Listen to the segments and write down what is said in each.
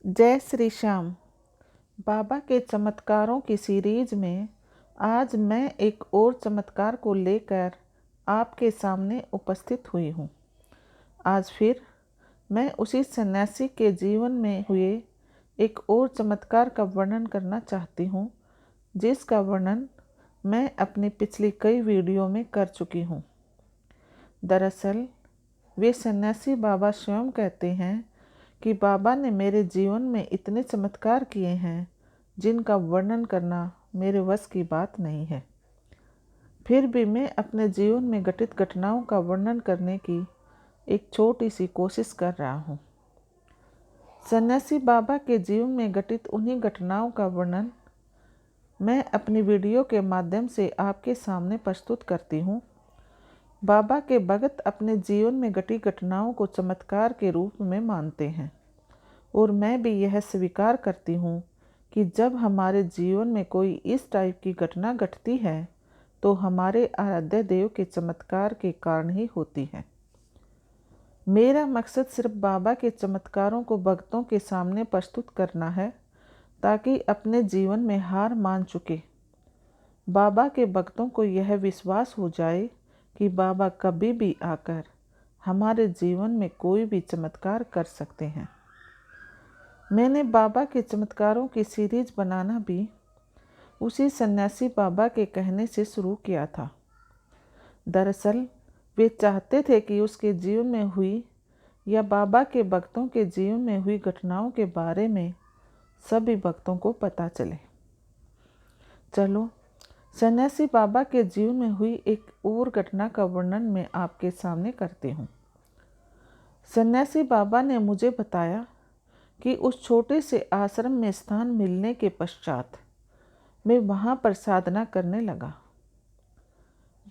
जय श्री श्याम। बाबा के चमत्कारों की सीरीज में आज मैं एक और चमत्कार को लेकर आपके सामने उपस्थित हुई हूँ। आज फिर मैं उसी सन्यासी के जीवन में हुए एक और चमत्कार का वर्णन करना चाहती हूँ, जिसका वर्णन मैं अपनी पिछली कई वीडियो में कर चुकी हूँ। दरअसल वे सन्यासी बाबा स्वयं कहते हैं कि बाबा ने मेरे जीवन में इतने चमत्कार किए हैं जिनका वर्णन करना मेरे वश की बात नहीं है। फिर भी मैं अपने जीवन में घटित घटनाओं का वर्णन करने की एक छोटी सी कोशिश कर रहा हूँ। सन्यासी बाबा के जीवन में घटित उन्हीं घटनाओं का वर्णन मैं अपनी वीडियो के माध्यम से आपके सामने प्रस्तुत करती हूँ। बाबा के भगत अपने जीवन में घटी घटनाओं को चमत्कार के रूप में मानते हैं और मैं भी यह स्वीकार करती हूँ कि जब हमारे जीवन में कोई इस टाइप की घटना घटती है तो हमारे आराध्य देव के चमत्कार के कारण ही होती है। मेरा मकसद सिर्फ बाबा के चमत्कारों को भक्तों के सामने प्रस्तुत करना है, ताकि अपने जीवन में हार मान चुके बाबा के भक्तों को यह विश्वास हो जाए कि बाबा कभी भी आकर हमारे जीवन में कोई भी चमत्कार कर सकते हैं। मैंने बाबा के चमत्कारों की सीरीज बनाना भी उसी सन्यासी बाबा के कहने से शुरू किया था। दरअसल वे चाहते थे कि उसके जीवन में हुई या बाबा के भक्तों के जीवन में हुई घटनाओं के बारे में सभी भक्तों को पता चले। चलो सन्यासी बाबा के जीवन में हुई एक और घटना का वर्णन मैं आपके सामने करती हूँ। सन्यासी बाबा ने मुझे बताया कि उस छोटे से आश्रम में स्थान मिलने के पश्चात मैं वहाँ पर साधना करने लगा।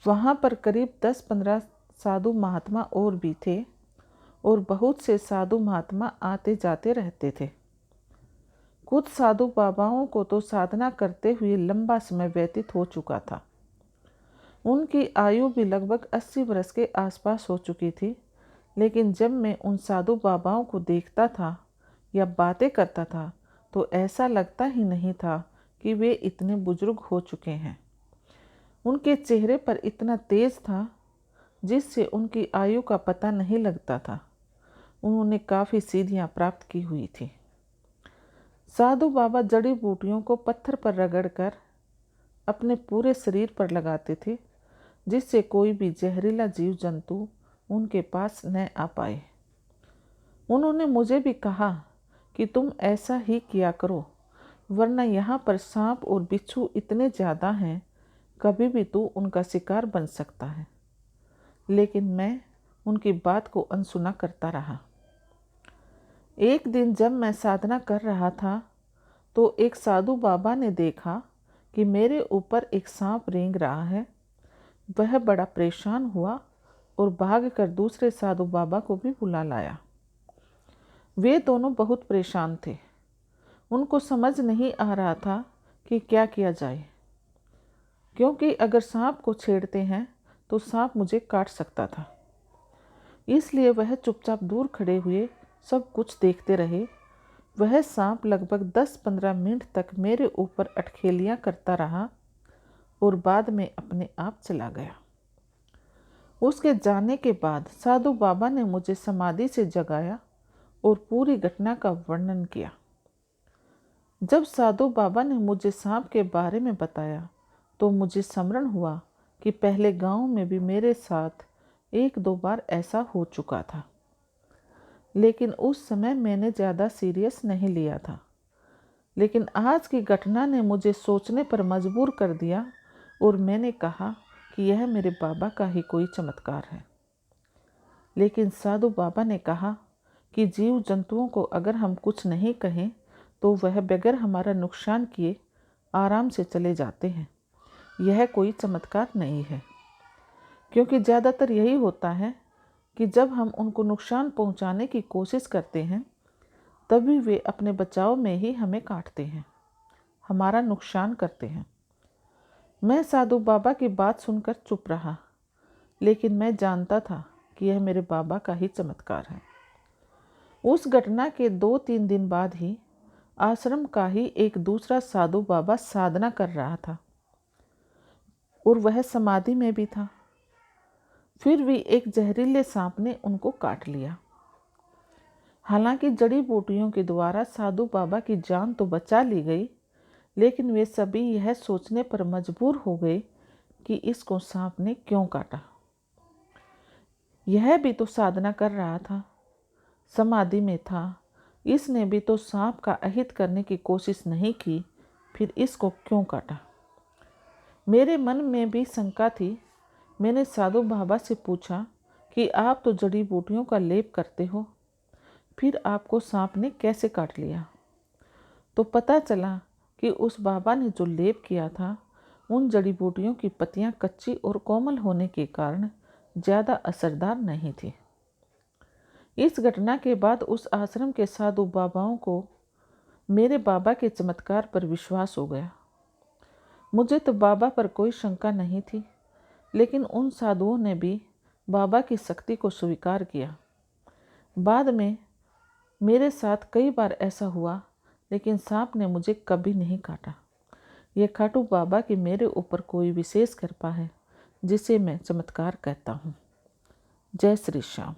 वहाँ पर करीब 10-15 साधु महात्मा और भी थे और बहुत से साधु महात्मा आते जाते रहते थे। कुछ साधु बाबाओं को तो साधना करते हुए लंबा समय व्यतीत हो चुका था। उनकी आयु भी लगभग 80 वर्ष के आसपास हो चुकी थी, लेकिन जब मैं उन साधु बाबाओं को देखता था या बातें करता था तो ऐसा लगता ही नहीं था कि वे इतने बुजुर्ग हो चुके हैं। उनके चेहरे पर इतना तेज था जिससे उनकी आयु का पता नहीं लगता था। उन्होंने काफ़ी सीधियाँ प्राप्त की हुई थी। साधु बाबा जड़ी बूटियों को पत्थर पर रगड़कर अपने पूरे शरीर पर लगाते थे, जिससे कोई भी जहरीला जीव जंतु उनके पास न आ पाए। उन्होंने मुझे भी कहा कि तुम ऐसा ही किया करो, वरना यहाँ पर सांप और बिच्छू इतने ज़्यादा हैं, कभी भी तू उनका शिकार बन सकता है। लेकिन मैं उनकी बात को अनसुना करता रहा। एक दिन जब मैं साधना कर रहा था तो एक साधु बाबा ने देखा कि मेरे ऊपर एक सांप रेंग रहा है। वह बड़ा परेशान हुआ और भागकर दूसरे साधु बाबा को भी बुला लाया। वे दोनों बहुत परेशान थे। उनको समझ नहीं आ रहा था कि क्या किया जाए, क्योंकि अगर सांप को छेड़ते हैं तो सांप मुझे काट सकता था। इसलिए वह चुपचाप दूर खड़े हुए सब कुछ देखते रहे। वह सांप लगभग 10-15 मिनट तक मेरे ऊपर अटखेलियाँ करता रहा और बाद में अपने आप चला गया। उसके जाने के बाद साधु बाबा ने मुझे समाधि से जगाया और पूरी घटना का वर्णन किया। जब साधु बाबा ने मुझे सांप के बारे में बताया तो मुझे स्मरण हुआ कि पहले गांव में भी मेरे साथ 1-2 बार ऐसा हो चुका था, लेकिन उस समय मैंने ज़्यादा सीरियस नहीं लिया था। लेकिन आज की घटना ने मुझे सोचने पर मजबूर कर दिया और मैंने कहा कि यह मेरे बाबा का ही कोई चमत्कार है। लेकिन साधु बाबा ने कहा कि जीव जंतुओं को अगर हम कुछ नहीं कहें तो वह बगैर हमारा नुकसान किए आराम से चले जाते हैं। यह कोई चमत्कार नहीं है, क्योंकि ज़्यादातर यही होता है कि जब हम उनको नुकसान पहुंचाने की कोशिश करते हैं तभी वे अपने बचाव में ही हमें काटते हैं, हमारा नुकसान करते हैं। मैं साधु बाबा की बात सुनकर चुप रहा, लेकिन मैं जानता था कि यह मेरे बाबा का ही चमत्कार है। उस घटना के 2-3 दिन बाद ही आश्रम का ही एक दूसरा साधु बाबा साधना कर रहा था और वह समाधि में भी था। फिर भी एक जहरीले सांप ने उनको काट लिया। हालांकि जड़ी बूटियों के द्वारा साधु बाबा की जान तो बचा ली गई, लेकिन वे सभी यह सोचने पर मजबूर हो गए कि इसको सांप ने क्यों काटा। यह भी तो साधना कर रहा था, समाधि में था, इसने भी तो सांप का अहित करने की कोशिश नहीं की, फिर इसको क्यों काटा। मेरे मन में भी शंका थी। मैंने साधु बाबा से पूछा कि आप तो जड़ी बूटियों का लेप करते हो, फिर आपको सांप ने कैसे काट लिया। तो पता चला कि उस बाबा ने जो लेप किया था, उन जड़ी बूटियों की पत्तियां कच्ची और कोमल होने के कारण ज़्यादा असरदार नहीं थी। इस घटना के बाद उस आश्रम के साधु बाबाओं को मेरे बाबा के चमत्कार पर विश्वास हो गया। मुझे तो बाबा पर कोई शंका नहीं थी, लेकिन उन साधुओं ने भी बाबा की शक्ति को स्वीकार किया। बाद में मेरे साथ कई बार ऐसा हुआ, लेकिन सांप ने मुझे कभी नहीं काटा। यह खाटू बाबा की मेरे ऊपर कोई विशेष कृपा है, जिसे मैं चमत्कार कहता हूँ। जय श्री श्याम।